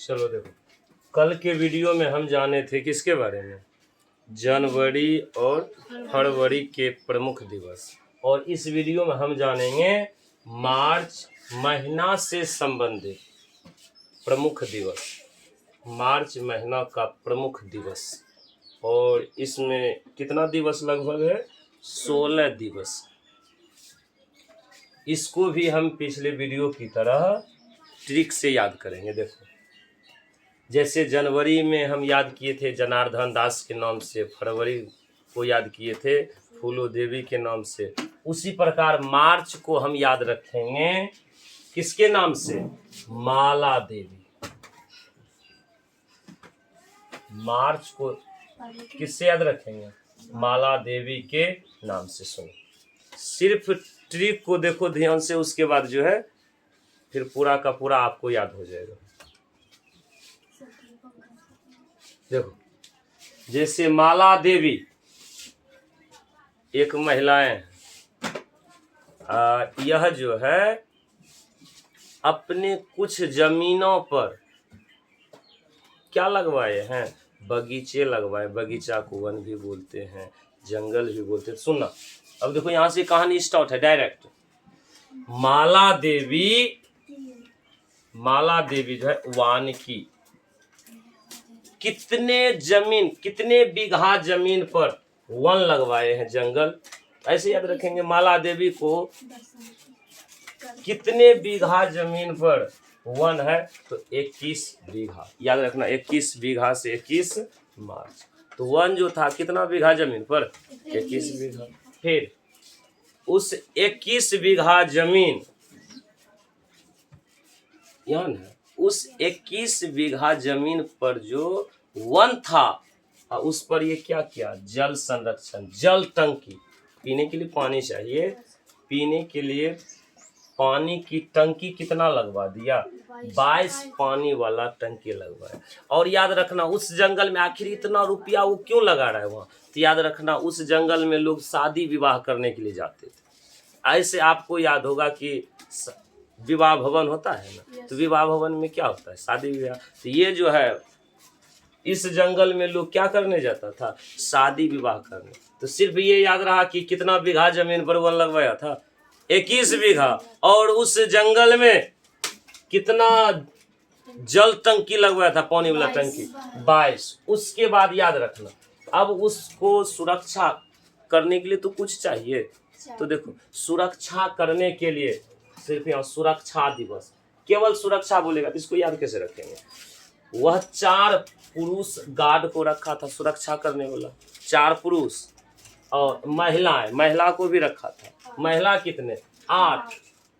चलो देखो, कल के वीडियो में हम जाने थे किसके बारे में, जनवरी और फरवरी के प्रमुख दिवस। और इस वीडियो में हम जानेंगे मार्च महीना से संबंधित प्रमुख दिवस, मार्च महीना का प्रमुख दिवस। और इसमें कितना दिवस लगभग है, 16 दिवस। इसको भी हम पिछले वीडियो की तरह ट्रिक से याद करेंगे। देखो, जैसे जनवरी में हम याद किए थे जनार्दन दास के नाम से, फरवरी को याद किए थे फूलो देवी के नाम से, उसी प्रकार मार्च को हम याद रखेंगे किसके नाम से, माला देवी। मार्च को किससे याद रखेंगे, माला देवी के नाम से। सुनो, सिर्फ ट्रिक को देखो ध्यान से, उसके बाद जो है फिर पूरा का पूरा आपको याद हो जाएगा। देखो, जैसे माला देवी एक महिलाएं, यह जो है अपने कुछ जमीनों पर क्या लगवाए हैं, बगीचे लगवाए। बगीचा को वन भी बोलते हैं, जंगल भी बोलते हैं। सुनना, अब देखो यहाँ से कहानी स्टार्ट है डायरेक्ट। माला देवी जो है वानकी कितने बीघा जमीन पर वन लगवाए हैं, जंगल। ऐसे याद रखेंगे, माला देवी को कितने बीघा जमीन पर वन है, तो 21 बीघा। याद रखना, 21 बीघा से 21 मार्च। तो वन जो था कितना बीघा जमीन पर, 21 बीघा। फिर उस 21 बीघा जमीन, यानी उस 21 बीघा जमीन पर जो वन था, उस पर ये क्या किया, जल संरक्षण, जल टंकी। पीने के लिए पानी चाहिए, पीने के लिए पानी की टंकी कितना लगवा दिया, 22 पानी वाला टंकी लगवाया। और याद रखना, उस जंगल में आखिर इतना रुपया वो क्यों लगा रहा है वहाँ, तो याद रखना उस जंगल में लोग शादी विवाह करने के लिए जाते थे। ऐसे आपको याद होगा कि विवाह भवन होता है ना, तो विवाह भवन में क्या होता है, शादी विवाह। तो ये जो है इस जंगल में लोग क्या करने जाता था, शादी विवाह करने। तो सिर्फ ये याद रहा कि कितना बीघा जमीन पर वन लगवाया था, 21 बीघा। और उस जंगल में कितना जल टंकी लगवाया था, पानी वाला टंकी, 22। उसके बाद याद रखना, अब उसको सुरक्षा करने के लिए तो कुछ चाहिए। तो देखो, सुरक्षा करने के लिए सिर्फ यहाँ सुरक्षा दिवस, केवल सुरक्षा बोलेगा तो इसको याद कैसे रखेंगे। वह 4 पुरुष गार्ड को रखा था सुरक्षा करने वाला, 4 पुरुष, और महिला को भी रखा था। महिला कितने, 8।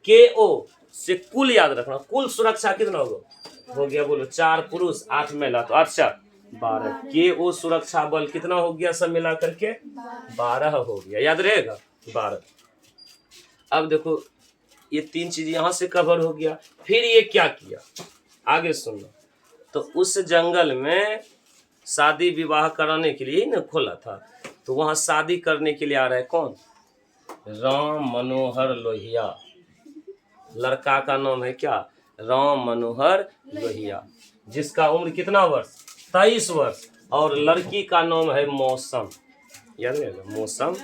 KO से कुल याद रखना, कुल सुरक्षा कितना होगा, हो गया बोलो, 4 पुरुष 8 महिला, तो 8 4 12। KO सुरक्षा बल कितना हो गया, सब मिला करके 12 हो गया, याद रहेगा 12। अब देखो, ये 3 चीज यहाँ से कवर हो गया। फिर ये क्या किया, आगे सुनना। तो उस जंगल में शादी विवाह कराने के लिए ही ना खोला था, तो वहाँ शादी करने के लिए आ रहा है कौन, राम मनोहर लोहिया। लड़का का नाम है क्या, राम मनोहर लोहिया, जिसका उम्र कितना वर्ष, 23 वर्ष। और लड़की का नाम है मौसम, याद रहेगा मौसम।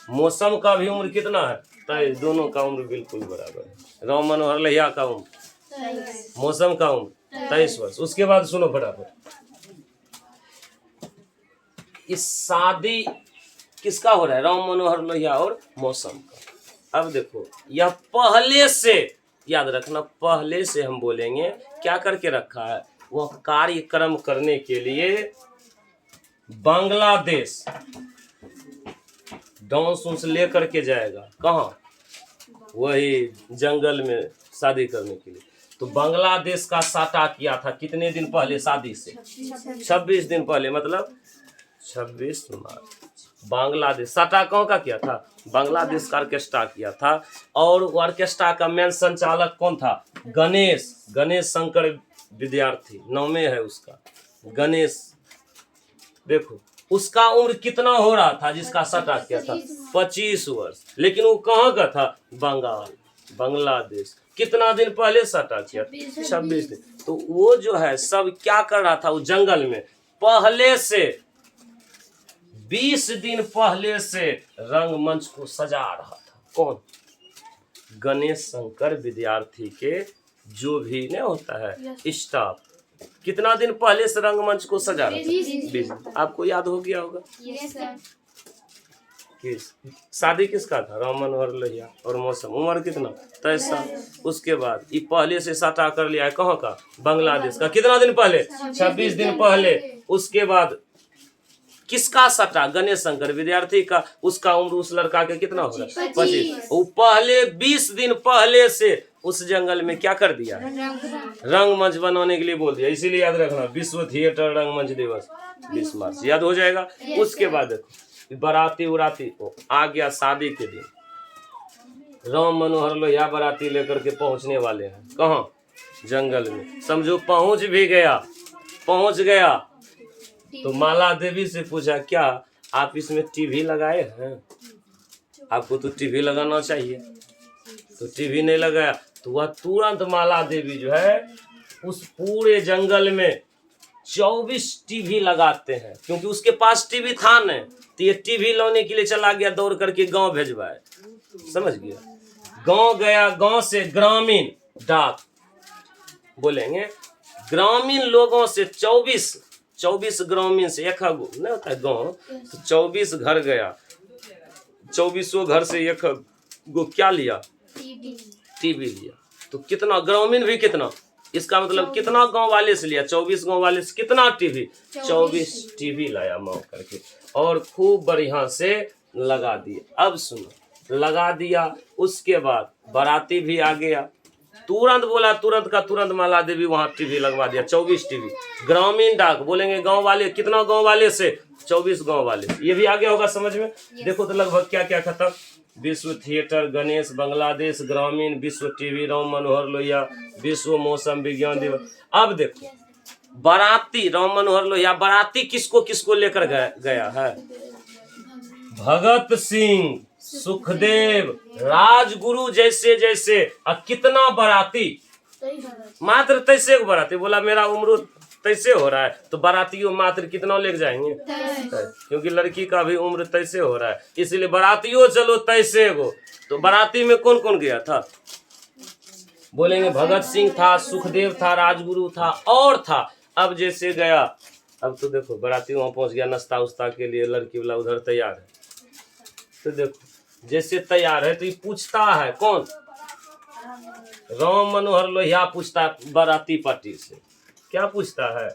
मौसम का भी उम्र कितना है, 23। दोनों का उम्र बिल्कुल बराबर है। राम मनोहर लोहिया का उम्र, मौसम का उम्र 23 वर्ष। उसके बाद सुनो फटाफट, इस शादी किसका हो रहा है, राम मनोहर लोहिया और मौसम का। अब देखो, यह पहले से याद रखना, पहले से हम बोलेंगे क्या करके रखा है, वह कार्यक्रम करने के लिए बांग्लादेश डांस लेकर के जाएगा, कहाँ, वही जंगल में शादी करने के लिए। तो बांग्लादेश का साटा किया था कितने दिन पहले, शादी से 26 दिन पहले, मतलब 26 मार्च। बांग्लादेश साटा कौन का किया था, बांग्लादेश का ऑर्केस्ट्रा किया था। और ऑर्केस्ट्रा का मेन संचालक कौन था, गणेश शंकर विद्यार्थी, नाम है उसका गणेश। देखो, उसका उम्र कितना हो रहा था जिसका सटा किया था, 25 वर्ष। लेकिन वो कहाँ का था, बांग्लादेश। कितना दिन पहले सटा किया? 26 दिन। तो वो जो है सब क्या कर रहा था? वो जंगल में पहले से 20 दिन पहले से रंगमंच को सजा रहा था। कौन? गणेश शंकर विद्यार्थी के जो भी नहीं होता है स्टाफ, कितना दिन पहले से रंगमंच को सजा रहा था? 20। आपको याद हो गया होगा। किस शादी किसका था? राम मनोहर लोहिया और मौसम। उम्र कितना? 23 साल। उसके बाद ये पहले से सटा कर लिया है। कहाँ का? बांग्लादेश का। कितना दिन पहले? 26 दिन पहले। उसके बाद किसका सटा? गणेश शंकर विद्यार्थी का। उसका उम्र उस लड़का के कितना होगा? 25। वो पहले 20 दिन पहले से उस जंगल में क्या कर दिया? रंगमंच बनाने के लिए बोल दिया। इसीलिए याद रखना, विश्व थिएटर रंगमंच दिवस 20 मार्च, याद हो जाएगा। उसके बाद देखो बाराती उराती आ गया। शादी के दिन राम मनोहर लोहिया बाराती लेकर के पहुंचने वाले हैं। कहाँ? जंगल में। समझो पहुंच भी गया। पहुंच गया तो माला देवी से पूछा, क्या आप इसमें टीवी लगाए हैं? आपको तो टीवी लगाना चाहिए। तो टीवी नहीं लगाया तो वह तुरंत माला देवी जो है उस पूरे जंगल में 24 टीवी लगाते हैं, क्योंकि उसके पास टीवी था नहीं। तो ये टीवी लाने के लिए चला गया, दौड़ करके गांव भेजवाए। समझ गया? गांव गया, गांव से ग्रामीण डाक बोलेंगे, ग्रामीण लोगों से 24 ग्रामीण से एक नहीं होता है गाँव, तो 24 घर गया। 24 घर से एक गो क्या लिया? टीवी लिया। तो कितना ग्रामीण भी कितना, इसका मतलब कितना गांव वाले से लिया? 24 गांव वाले से कितना टीवी? 24 टीवी लाया माँ करके और खूब बढ़िया से लगा दिया। अब सुनो, लगा दिया। उसके बाद बाराती भी आ गया। तुरंत बोला, तुरंत का तुरंत माला देवी वहां टीवी लगवा दिया। 24 टीवी। ग्रामीण डाक बोलेंगे गांव वाले, कितना गांव वाले से? 24 गांव वाले से। ये भी आ गया होगा समझ में। देखो तो लगभग क्या क्या खत्म। विश्व थिएटर, गणेश, बांग्लादेश, ग्रामीण, विश्व टीवी, राम मनोहर लोहिया, विश्व मौसम विज्ञान दिवस। अब देखो बाराती, राम मनोहर लोहिया बाराती किसको किसको लेकर गया है? भगत सिंह, सुखदेव, राजगुरु जैसे जैसे। कितना बाराती? मात्र 23 बाराती। बोला मेरा उम्र 23 हो रहा है, तो बारातियों मात्र कितना लेके जाएंगे? क्योंकि लड़की का भी उम्र 23 हो रहा है, इसलिए बारातियों चलो 23 गो। तो बाराती में कौन कौन गया था? बोलेंगे भगत सिंह था, सुखदेव था, राजगुरु था और था। अब जैसे गया, अब तो देखो बाराती वहां पहुंच गया, नाश्ता उस्ता के लिए लड़की वाला उधर तैयार है। तो देखो जैसे तैयार है तो ये पूछता है कौन? राम मनोहर लोहिया पूछता है बाराती पार्टी से। क्या पूछता है?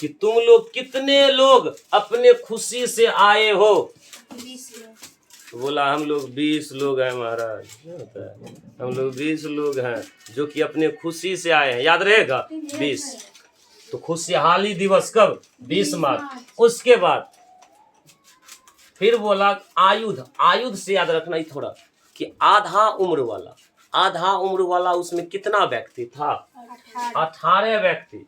कि तुम लोग कितने लोग अपने खुशी से आए हो? तो बोला हम लोग 20 लोग हैं महाराज। क्या होता है? हम लोग 20 लोग हैं जो कि अपने खुशी से आए हैं। याद रहेगा 20। तो खुशहाली दिवस कब? 20 मार्च। उसके बाद फिर बोला आयुध। आयुध से याद रखना ही थोड़ा कि आधा उम्र वाला उसमें कितना व्यक्ति था? 18 व्यक्ति।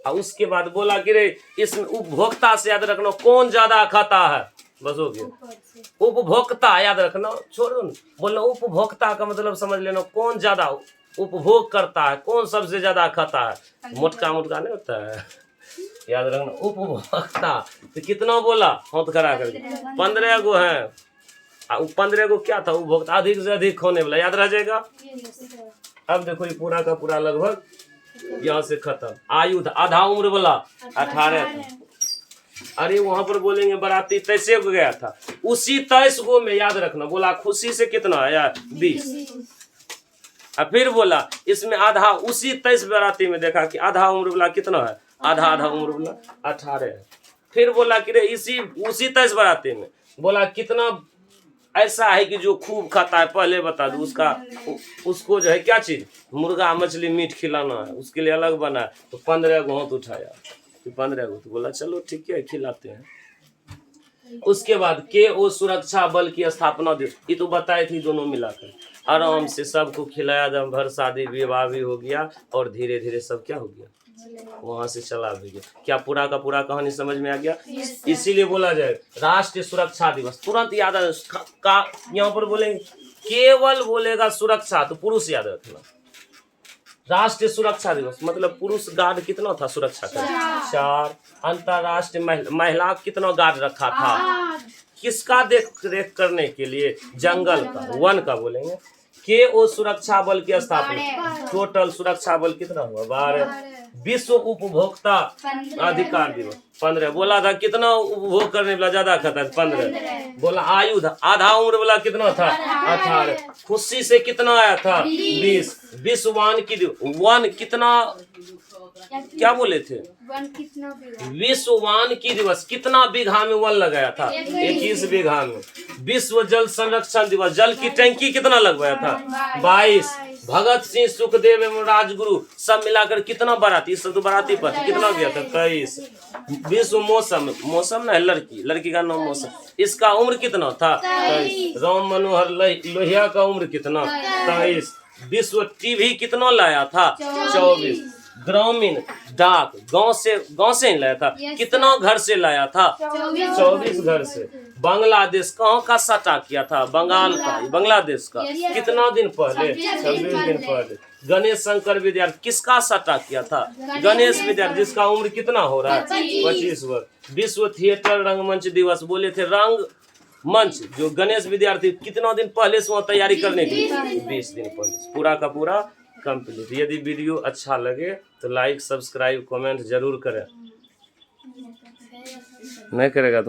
और उसके बाद बोला कि रे इसमें उपभोक्ता से याद रखना कौन ज्यादा खाता है? बस हो गया। उपभोक्ता याद रखना, छोड़ो न। बोलना उपभोक्ता का मतलब समझ लेना कौन ज्यादा उपभोग करता है, कौन सबसे ज्यादा खाता है। मोटका मोटका नहीं होता है, याद रखना उपभोक्ता। तो कितना बोला? हाथ खड़ा करके 15 गो है। 15 गो क्या था? उपभोक्ता, अधिक से अधिक होने वाला। याद रह जाएगा। अब देखो ये पूरा का पूरा लगभग यहाँ से खत्म। आयुध आधा उम्र वाला 18 था। अरे वहां पर बोलेंगे बाराती 23 गो गया था। उसी 23 गो में याद रखना बोला खुशी से कितना है यार? 20। और फिर बोला इसमें आधा, उसी 23 बाराती में देखा कि आधा उम्र वाला कितना है? आधा उम्र वाला 18 है। फिर बोला कि रे उसी 23 बाराती में बोला कितना ऐसा है कि जो खूब खाता है? पहले बता दो। उसको जो है क्या चीज? मुर्गा मछली मीट खिलाना है, उसके लिए अलग बना है। तो 15 गो हाथ उठाया। तो 15 गो। तो बोला चलो ठीक है खिलाते हैं। उसके बाद KO सुरक्षा बल की स्थापना दी। ये तो बताए थी दोनों मिलाकर। आराम से सबको खिलाया, दम भर शादी विवाह भी हो गया और धीरे धीरे सब क्या हो गया? वहां से चला भी गया। क्या पूरा का पूरा कहानी समझ में आ गया? इसीलिए बोला जाए राष्ट्रीय सुरक्षा दिवस। तुरंत याद आ का यहाँ पर बोलेंगे केवल बोलेगा सुरक्षा तो पुरुष याद रखना। राष्ट्रीय सुरक्षा दिवस मतलब पुरुष गार्ड कितना था सुरक्षा का? 4। अंतरराष्ट्रीय महिला कितना गार्ड रखा था? किसका देख रेख करने के लिए? जंगल का, वन का बोलेंगे। के ओ सुरक्षा बल की स्थापना, टोटल सुरक्षा बल कितना हुआ? 12। विश्व उपभोक्ता अधिकार दिवस 15। बोला था कितना उपभोग करने वाला ज्यादा खाता है? 15। बोला आयु आधा उम्र वाला कितना था? 18। खुशी से कितना आया था? 20। विश्व वानिकी दिवस, वन कितना क्या बोले थे? विश्व वानिकी दिवस कितना बीघा में वन लगाया था? 21 बीघा में। विश्व जल संरक्षण दिवस, जल की टंकी कितना लगवाया था? 22। भगत सिंह, सुखदेव एवं राजगुरु सब मिलाकर कितना बाराती, सब तो बाराती पर कितना गया था? 23। विश्व मौसम, मौसम ना लड़की का नाम मौसम, इसका उम्र कितना था? 23। राम मनोहर लोहिया का उम्र कितना? 23। विश्व टीवी कितना लाया था? 24। ग्रामीण डाक गांव से ही लाया था, कितना घर से लाया था? 24 घर से। बांग्लादेश कहाँ का सटा किया था? बंगाल का, बांग्लादेश का। कितना दिन पहले? 26 दिन पहले। गणेश शंकर विद्यार्थी किसका सटा किया था? गणेश विद्यार्थी, जिसका उम्र कितना हो रहा है? 25 वर्ष। विश्व थिएटर रंगमंच दिवस बोले थे रंग मंच, जो गणेश विद्यार्थी कितना दिन पहले से वहाँ तैयारी करने के लिए? 20 दिन पहले। पूरा का पूरा कंप्लीट। यदि वीडियो अच्छा लगे तो लाइक, सब्सक्राइब, कमेंट जरूर करें। नहीं करेगा तो